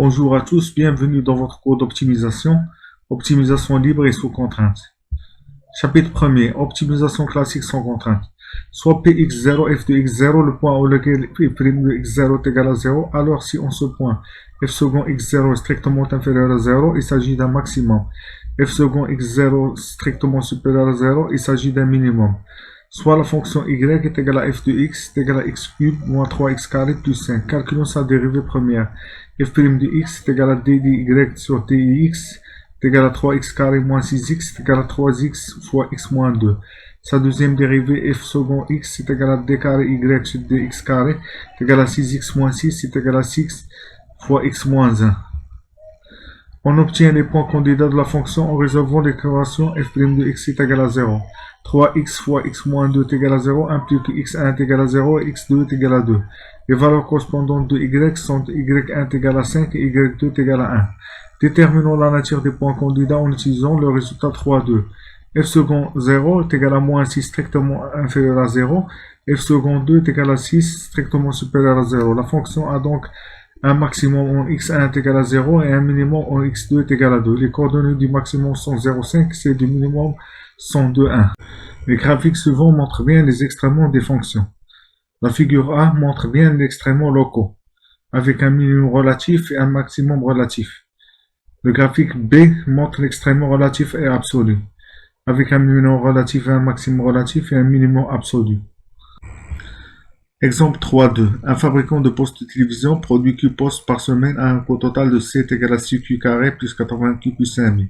Bonjour à tous, bienvenue dans votre cours d'optimisation, optimisation libre et sous contrainte. Chapitre 1er, optimisation classique sans contrainte. Soit Px0, f de x0, le point où lequel f' de x0 est égal à 0, alors si en ce point f second x0 est strictement inférieur à 0, il s'agit d'un maximum. F second x0 strictement supérieur à 0, il s'agit d'un minimum. Soit la fonction y est égale à f de x est égal à x cube moins 3x carré plus 5. Calculons sa dérivée première. F' de x est égal à d dy sur dx est égal à 3x carré moins 6x est égal à 3x fois x moins 2. Sa deuxième dérivée f second x est égal à d carré y sur dx carré est égal à 6x moins 6 est égal à 6 fois x moins 1. On obtient les points candidats de la fonction en résolvant l'équation f' de x est égal à 0. 3x fois x moins 2 est égal à 0 implique que x1 est égal à 0 et x2 est égal à 2. Les valeurs correspondantes de y sont y1 est égal à 5 et y2 est égal à 1. Déterminons la nature des points candidats en utilisant le résultat 3, 2. f second 0 est égal à moins 6 strictement inférieur à 0. f second 2 est égal à 6 strictement supérieur à 0. La fonction a donc un maximum en x1 est égal à 0 et un minimum en x2 est égal à 2. Les coordonnées du maximum sont 0,5, c'est du minimum sont 2, 1. Les graphiques suivants montrent bien les extrêments des fonctions. La figure A montre bien les extrêments locaux, avec un minimum relatif et un maximum relatif. Le graphique B montre l'extrêmement relatif et absolu, avec un minimum relatif et un maximum relatif et un minimum absolu. Exemple 3.2. Un fabricant de postes de télévision produit Q postes par semaine à un coût total de C est égal à 6Q carré plus 80Q plus 5000.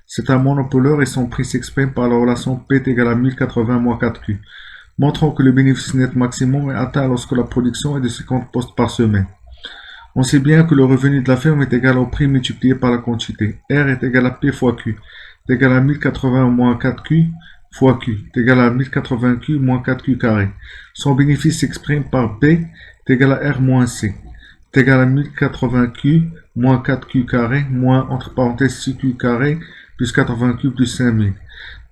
C'est un monopoleur et son prix s'exprime par la relation P est égal à 1080 moins 4Q. Montrons que le bénéfice net maximum est atteint lorsque la production est de 50 postes par semaine. On sait bien que le revenu de la firme est égal au prix multiplié par la quantité. R est égal à P fois Q, est égal à 1080 moins 4Q fois Q, est égal à 1080Q moins 4Q carré. Son bénéfice s'exprime par B est égal à R moins C, est égal à 1080Q moins 4Q carré moins entre parenthèses 6Q carré plus 80Q plus 5000.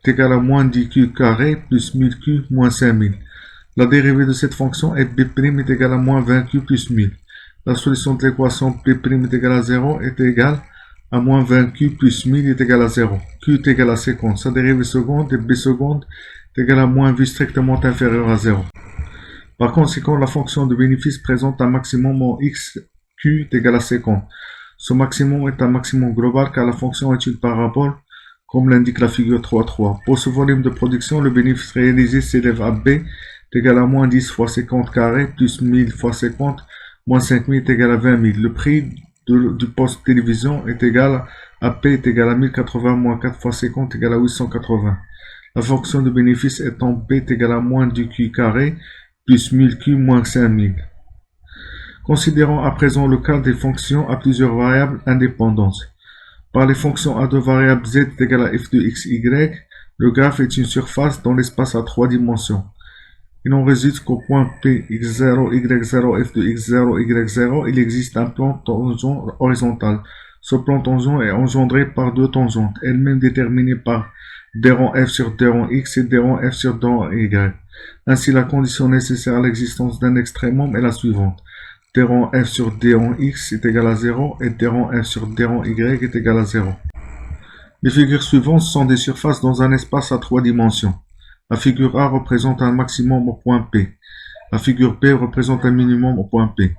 Est égal à moins 10Q carré plus 1000Q moins 5000. La dérivée de cette fonction est B' est égal à moins 20Q plus 1000. La solution de l'équation P' est égal à 0 est égale à moins 20Q plus 1000 est égal à 0. Q est égal à 50. Sa dérivée seconde et B seconde est égal à moins V strictement inférieur à 0. Par conséquent, la fonction de bénéfice présente un maximum en x, Q est égal à 50. Ce maximum est un maximum global car la fonction est une parabole, comme l'indique la figure 3.3. Pour ce volume de production, le bénéfice réalisé s'élève à B est égal à moins 10 fois 50 carré plus 1000 fois 50 moins 5000 est égal à 20 000. Le prix du poste de télévision est égal à P est égal à 1080 moins 4 fois 50 est égal à 880. La fonction de bénéfice étant B est égal à moins 10Q carré plus 1000Q moins 5000. Considérons à présent le cas des fonctions à plusieurs variables indépendantes. Par les fonctions à deux variables z est égal à f de x, y, le graphe est une surface dans l'espace à 3 dimensions. Il en résulte qu'au point P, x0, y0, f de x0, y0, il existe un plan tangent horizontal. Ce plan tangent est engendré par deux tangentes, elles-mêmes déterminées par d rond f sur d rond x et d rond f sur d rond y. Ainsi, la condition nécessaire à l'existence d'un extrémum est la suivante. D rond f sur d rond x est égal à 0 et d rond f sur d rond y est égal à 0. Les figures suivantes sont des surfaces dans un espace à 3 dimensions. La figure A représente un maximum au point P. La figure B représente un minimum au point P.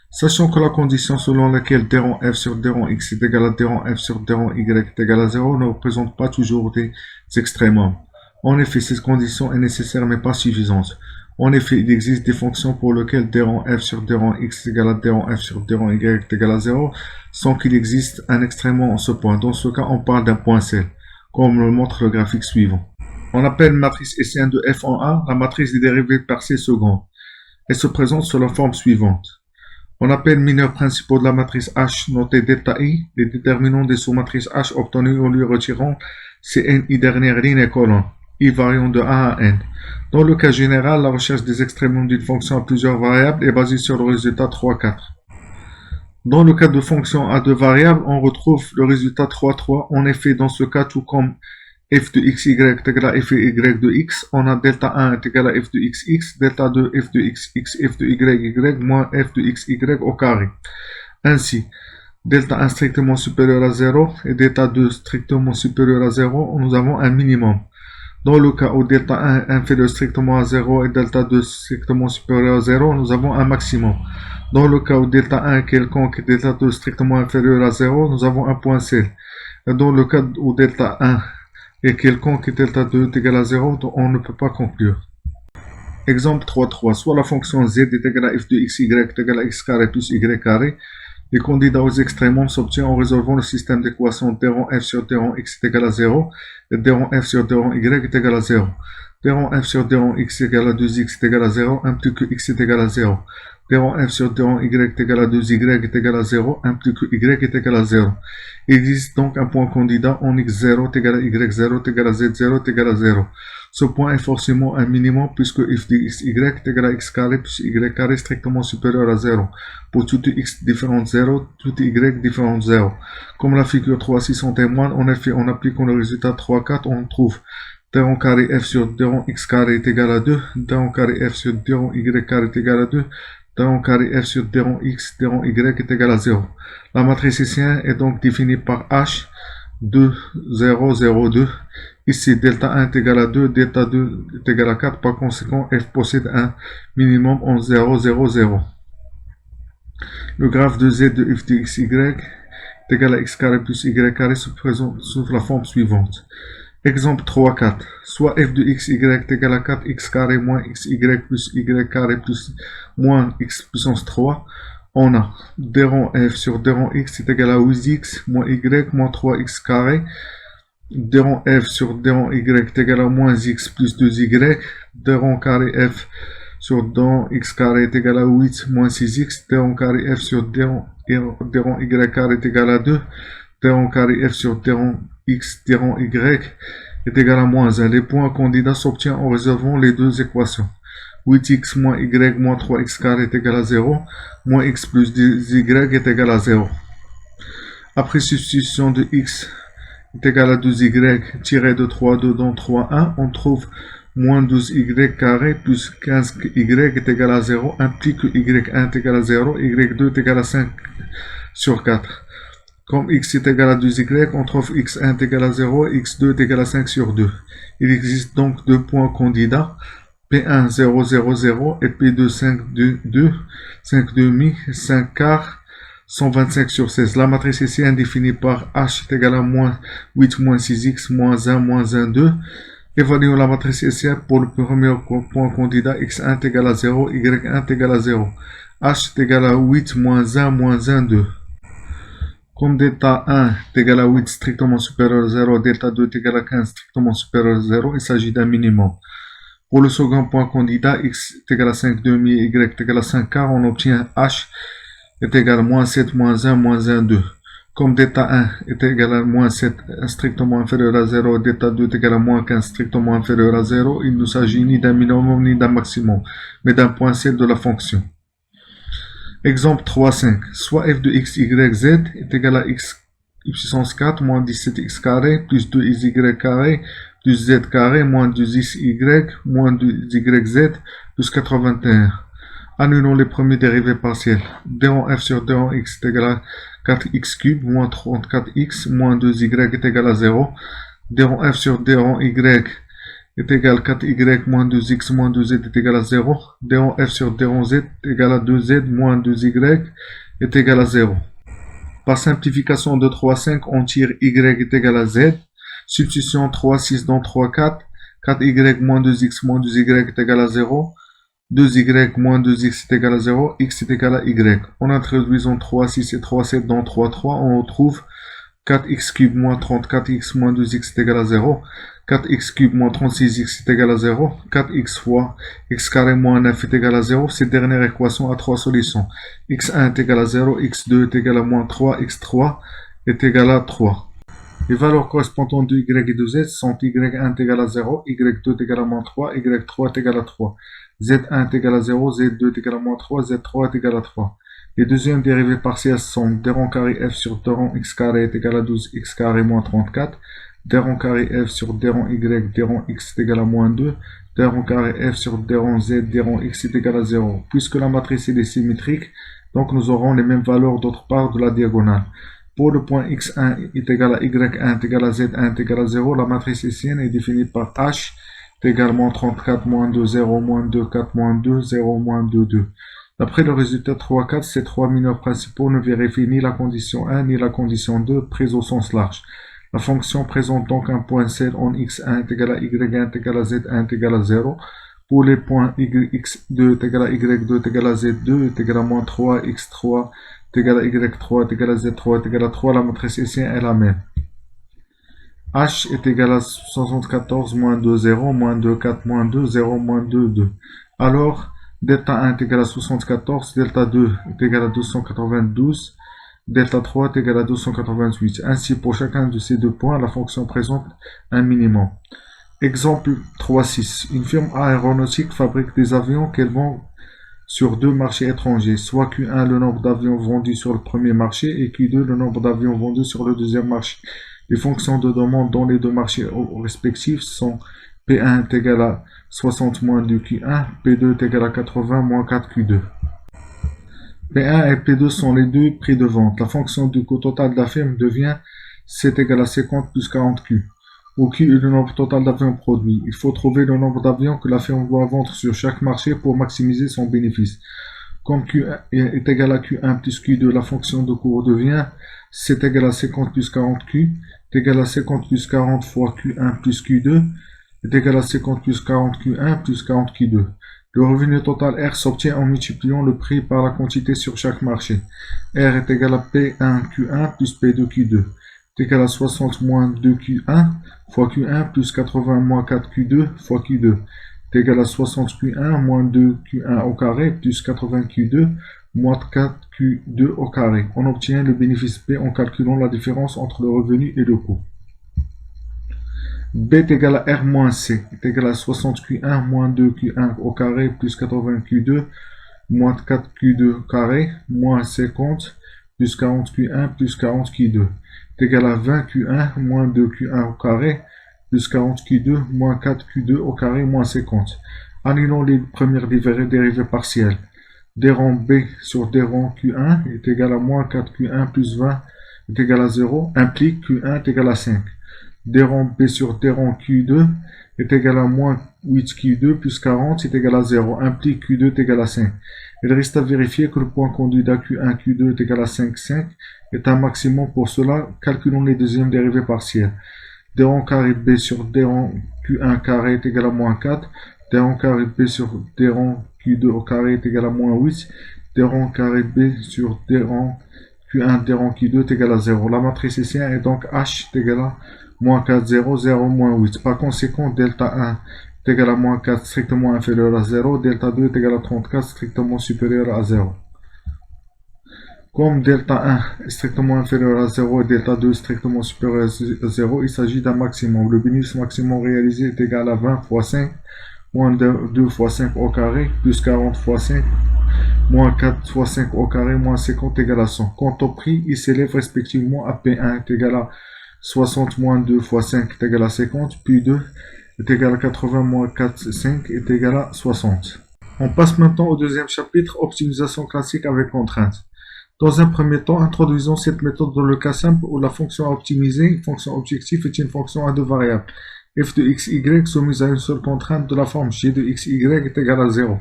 Sachant que la condition selon laquelle d rond f sur d rond x est égal à d rond f sur d rond y est égal à 0 ne représente pas toujours des extrémums. En effet, cette condition est nécessaire mais pas suffisante. En effet, il existe des fonctions pour lesquelles d rond f sur d rond x est égal à d rond f sur d rond y est égal à 0 sans qu'il existe un extrémum en ce point. Dans ce cas, on parle d'un point C, comme le montre le graphique suivant. On appelle matrice SCN de f en A la matrice des dérivées par C seconde. Elle se présente sous la forme suivante. On appelle mineurs principaux de la matrice H noté delta I les déterminants des sous-matrices H obtenus en lui retirant CNI dernière ligne et colonne, I variant de 1 à n. Dans le cas général, la recherche des extrémums d'une fonction à plusieurs variables est basée sur le résultat 3, 4. Dans le cas de fonction à deux variables, on retrouve le résultat 3, 3. En effet, dans ce cas, tout comme f de xy est égal à f y de x, on a delta 1 est égal à f de xx, delta 2 f de xx, f de yy moins f de xy au carré. Ainsi, delta 1 strictement supérieur à 0 et delta 2 strictement supérieur à 0, nous avons un minimum. Dans le cas où delta 1 inférieur strictement à 0 et delta 2 strictement supérieur à 0, nous avons un maximum. Dans le cas où delta 1 quelconque et delta 2 strictement inférieur à 0, nous avons un point C. Et dans le cas où delta 1 est quelconque et delta 2 est égal à 0, on ne peut pas conclure. Exemple 3.3. Soit la fonction z est égale à f de x, y est égale à x carré plus y carré. Les candidats aux extrémums s'obtiennent en résolvant le système d'équation d rond f sur d rond x est égal à 0 et d rond f sur d rond y est égal à 0. d rond f sur d rond x est égal à 2x est égal à 0 implique que x est égal à 0. d rond f sur d rond y est égal à 2y est égal à 0 implique que y est égal à 0. Il existe donc un point candidat en x0 est égal à y0 est égal à z0 est égal à 0. Ce point est forcément un minimum puisque f de x, y est égal à x carré plus y carré strictement supérieur à 0. Pour tout x différent de 0, tout y différent de 0. Comme la figure 3.6 en témoigne, en effet, en appliquant le résultat 3.4, on trouve d rond carré f sur d rond x carré est égal à 2, d rond carré f sur d rond y carré est égal à 2, d rond carré f sur d rond x, d rond y est égal à 0. La matrice hessienne est donc définie par h 2, 0, 0, 2. Ici, delta 1 est égal à 2, delta 2 est égal à 4. Par conséquent, f possède un minimum en 0, 0, 0. Le graphe de z de f de x, y est égal à x carré plus y carré se présente sous la forme suivante. Exemple 3, 4. Soit f de x, y est égal à 4x carré moins xy plus y carré plus moins x puissance 3. On a d rond f sur d rond x est égal à 8x moins y moins 3x carré. D rond f sur d rond y est égal à moins x plus 2y. D rond carré f sur d rond x carré est égal à 8 moins 6x. D rond carré f sur d rond y carré est égal à 2. D rond carré f sur d rond x, d rond y est égal à moins 1. Les points candidats s'obtiennent en résolvant les deux équations. 8x moins y moins 3x carré est égal à 0, moins x plus 2y est égal à 0. Après substitution de x est égal à 2y tiré de 3, 2 dans 3, 1, on trouve moins 12y carré plus 15y est égal à 0, implique que y1 est égal à 0, y2 est égal à 5 sur 4. Comme x est égal à 2y, on trouve x1 est égal à 0, x2 est égal à 5 sur 2. Il existe donc deux points candidats, P1 0 0 0 et P2 5 2 2, 5 demi, 5 quarts, 125 sur 16. La matrice ici est définie par h est égal à moins 8 moins 6x moins 1 2. Évaluons la matrice ici pour le premier point candidat x1 est égal à 0, y1 est égal à 0. h est égal à 8 moins 1 2. Comme delta 1 est égal à 8 strictement supérieur à 0, delta 2 est égal à 15 strictement supérieur à 0, il s'agit d'un minimum. Pour le second point candidat, x est égal à 5 demi, y est égal à 5 quarts, on obtient h est égal à moins 7, moins 1 2. Comme delta 1 est égal à moins 7 strictement inférieur à 0, delta 2 est égal à moins 15 strictement inférieur à 0, il ne s'agit ni d'un minimum ni d'un maximum, mais d'un point C de la fonction. Exemple 3.5. Soit f de x, y, z est égal à x puissance 4 moins 17x carré plus 2y carré plus z carré moins 2xy moins 2yz plus 81. Annulons les premiers dérivés partiels. D rond f sur d rond x est égal à 4x cube moins 34x moins 2y est égal à 0. D rond f sur d rond y est égal à 4y moins 2x moins 2z est égal à 0. D rond f sur d rond z est égal à 2z moins 2y est égal à 0. Par simplification de 3,5, on tire y est égal à z. Substitution 3,6 dans 3,4. 4y moins 2x moins 2y est égal à 0. 2y moins 2x est égal à 0. X est égal à y. En introduisant 3,6 et 3,7 dans 3,3, on retrouve 4x cube moins 34x moins 2x est égal à 0. 4x cube moins 36x est égal à 0. 4x fois x carré moins 9 est égal à 0. Cette dernière équation a trois solutions. x1 est égal à 0, x2 est égal à moins 3, x3 est égal à 3. Les valeurs correspondantes de y et de z sont y1 est égal à 0, y2 est égal à moins 3, y3 est égal à 3. z1 est égal à 0, z2 est égal à moins 3, z3 est égal à 3. Les deuxièmes dérivés partiels sont d rond carré f sur d rond x carré est égal à 12x carré moins 34. d rond carré f sur d rond y d rond x est égal à moins 2, d rond carré f sur d rond z d rond x est égal à 0. Puisque la matrice est symétrique, donc nous aurons les mêmes valeurs d'autre part de la diagonale. Pour le point x1 est égal à y1 est égal à z1 est égal à 0, la matrice hessienne est définie par h est égal à moins 34, moins 2, 0, moins 2, 4, moins 2, 0, moins 2, 2. D'après le résultat 3, 4, ces trois mineurs principaux ne vérifient ni la condition 1 ni la condition 2 prise au sens large. La fonction présente donc un point C en x1 est égal à y1 est égal à z1 est égal à 0. Pour les points x2 est égal à y2 est égal à z2 est égal à moins 3, x3 est égal à y3 est égal à z3 est égal à 3, la matrice hessienne est la même. H est égal à 74, moins 2, 0, moins 2, 4, moins 2, 0, moins 2, 2. Alors, delta 1 est égal à 74, delta 2 est égal à 292, delta 3 est égal à 288. Ainsi, pour chacun de ces deux points, la fonction présente un minimum. Exemple 3.6. Une firme aéronautique fabrique des avions qu'elle vend sur deux marchés étrangers, soit Q1 le nombre d'avions vendus sur le premier marché et Q2 le nombre d'avions vendus sur le deuxième marché. Les fonctions de demande dans les deux marchés respectifs sont P1 est égal à 60 moins 2 Q1, P2 est égal à 80 moins 4 Q2. P1 et P2 sont les deux prix de vente. La fonction du coût total de la firme devient C est égal à 50 plus 40 Q, où Q est le nombre total d'avions produits. Il faut trouver le nombre d'avions que la firme doit vendre sur chaque marché pour maximiser son bénéfice. Comme Q est égal à Q1 plus Q2, la fonction de coût devient C est égal à 50 plus 40 Q, est égal à 50 plus 40 fois Q1 plus Q2, est égal à 50 plus 40 Q1 plus 40 Q2. Le revenu total R s'obtient en multipliant le prix par la quantité sur chaque marché. R est égal à P1 Q1 plus P2 Q2. Est égal à 60 moins 2 Q1 fois Q1 plus 80 moins 4 Q2 fois Q2. Est égal à 60 Q1 moins 2 Q1 au carré plus 80 Q2 moins 4 Q2 au carré. On obtient le bénéfice P en calculant la différence entre le revenu et le coût. B est égal à R moins C, est égal à 60 Q1 moins 2 Q1 au carré plus 80 Q2 moins 4 Q2 carré moins 50 plus 40 Q1 plus 40 Q2. Est égal à 20 Q1 moins 2 Q1 au carré plus 40 Q2 moins 4 Q2 au carré moins 50. Annulons les premières dérivées partielles. D rond B sur D rond Q1 est égal à moins 4 Q1 plus 20 est égal à 0, implique Q1 est égal à 5. D rond B sur D rond Q2 est égal à moins 8 Q2 plus 40 est égal à 0, implique Q2 est égal à 5. Il reste à vérifier que le point candidat Q1 Q2 est égal à 5, 5 est un maximum. Pour cela, calculons les deuxièmes dérivées partielles. D rond carré B sur D rond Q1 carré est égal à moins 4, D rond carré B sur D rond Q2 au carré est égal à moins 8, D rond carré B sur D rond Q1 D rond Q2 est égal à 0. La matrice hessienne est donc H est égal à moins 4, 0, 0, moins 8. Par conséquent, delta 1 est égal à moins 4 strictement inférieur à 0, delta 2 est égal à 34 strictement supérieur à 0. Comme delta 1 est strictement inférieur à 0 et delta 2 est strictement supérieur à 0, il s'agit d'un maximum. Le bénéfice maximum réalisé est égal à 20 fois 5, moins 2 fois 5 au carré, plus 40 fois 5, moins 4 fois 5 au carré, moins 50 égal à 100. Quant au prix, il s'élève respectivement à P1 est égal à 60 moins 2 fois 5 est égal à 50, puis 2 est égal à 80 moins 4, 5 est égal à 60. On passe maintenant au deuxième chapitre, optimisation classique avec contrainte. Dans un premier temps, introduisons cette méthode dans le cas simple où la fonction à optimiser, une fonction objective, est une fonction à deux variables, f de x, y soumise à une seule contrainte de la forme g de x, y est égal à 0.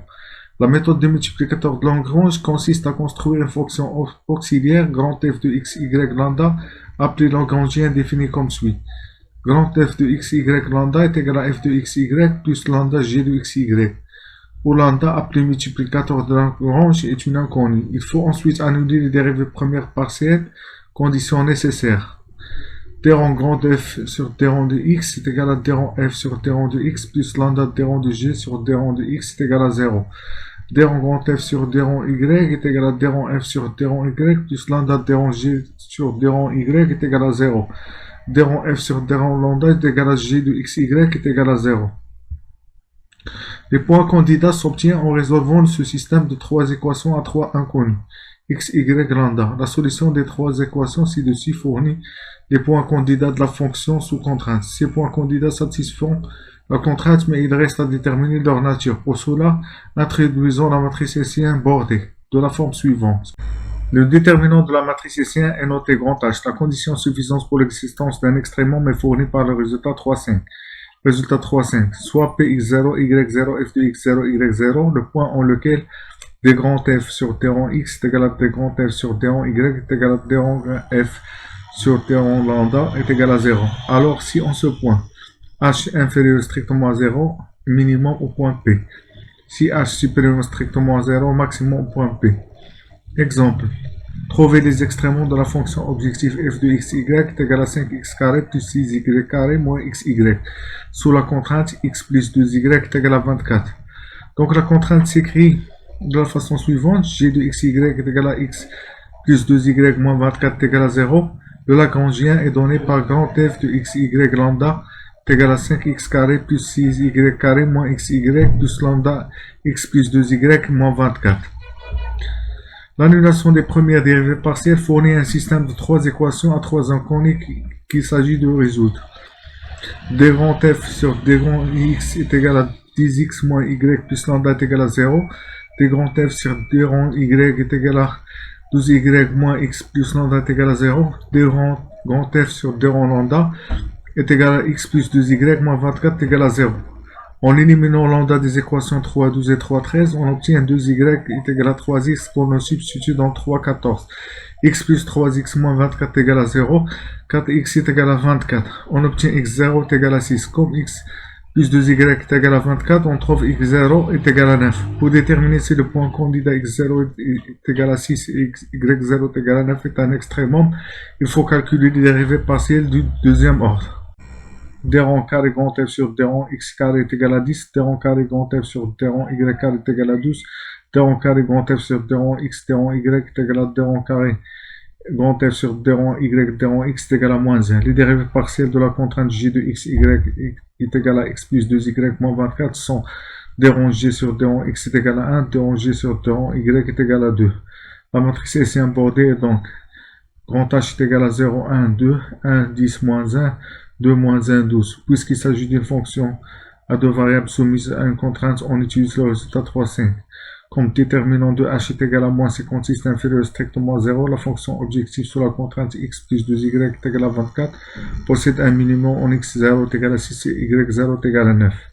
La méthode de multiplicateur de Lagrange consiste à construire une fonction auxiliaire grand f de x, y lambda appelée Lagrangien définie comme suit. Grand f de x, y lambda est égal à f de x, y plus lambda g de x, y. Où lambda appelé multiplicateur de Lagrange est une inconnue. Il faut ensuite annuler les dérivées premières partielles, condition nécessaire. D rond grand f sur d rond de x est égal à d rond f sur d rond de x plus lambda d rond de g sur d rond de x est égal à 0. D rond grand f sur d rond y est égal à d rond f sur d rond y plus lambda d rond g sur d rond y est égal à 0. D rond f sur d rond lambda est égal à g de x, y est égal à 0. Les points candidats s'obtiennent en résolvant ce système de trois équations à trois inconnues. x, y, lambda. La solution des trois équations ci-dessus fournit les points candidats de la fonction sous contrainte. Ces points candidats satisfont la contrainte, mais il reste à déterminer leur nature. Pour cela, introduisons la matrice hessienne bordée de la forme suivante. Le déterminant de la matrice hessienne est noté grand H. La condition suffisante pour l'existence d'un extrémum est fournie par le résultat 3,5. Résultat 3,5. Soit Px0, Y0, F de x0, Y0, le point en lequel d grand F sur d rond x est égal à d grand F sur d rond y est égal à d rond F sur d rond lambda est égal à 0. Alors si en ce point H inférieur strictement à 0, minimum au point P. Si H supérieur strictement à 0, maximum au point P. Exemple. Trouver les extréments de la fonction objective f de xy est égal à 5x carré plus 6y carré moins xy. Sous la contrainte x plus 2y est égal à 24. Donc la contrainte s'écrit de la façon suivante. G de xy est égal à x plus 2y moins 24 est égal à 0. Le Lagrangien est donné par grand f de xy lambda est égal à 5x carré plus 6y carré moins xy plus lambda x plus 2y moins 24. L'annulation des premières dérivées partielles fournit un système de trois équations à trois inconnues qu'il s'agit de résoudre. D grand f sur d grand x est égal à 10x moins y plus lambda est égal à 0. D grand f sur d rond y est égal à 12y moins x plus lambda est égal à 0. D grand f sur d rond lambda est égal à x plus 2y moins 24 est égal à 0. En éliminant lambda des équations 3,12 et 3,13, on obtient 2y est égal à 3x qu'on le substitue dans 3,14. X plus 3x moins 24 est égal à 0. 4x est égal à 24. On obtient x0 est égal à 6. Comme x plus 2y est égal à 24, on trouve x0 est égal à 9. Pour déterminer si le point candidat x0 est égal à 6 et y0 est égal à 9 est un extrémum, il faut calculer les dérivées partielles du deuxième ordre. D rond carré grand F sur D rond x carré est égal à 10, D rond carré grand F sur D rond y carré est égal à 12, D rond carré grand F sur D rond x, D rond y est égal à D rond carré grand F sur D rond y, D rond x est égal à moins 1. Les dérivées partielles de la contrainte G de x, y est égal à x plus 2y moins 24 sont D rond G sur D rond x est égal à 1, D rond G sur D rond y est égal à 2. La matrice hessienne bordée est donc grand H est égal à 0, 1, 2, 1, 10, moins 1, 2 moins 1, 12. Puisqu'il s'agit d'une fonction à deux variables soumises à une contrainte, on utilise le résultat 3,5. Comme déterminant de h est égal à moins 56 inférieur strictement à 0, la fonction objective sur la contrainte x plus 2y est égal à 24 possède un minimum en x0 est égal à 6 et y0 est égal à 9.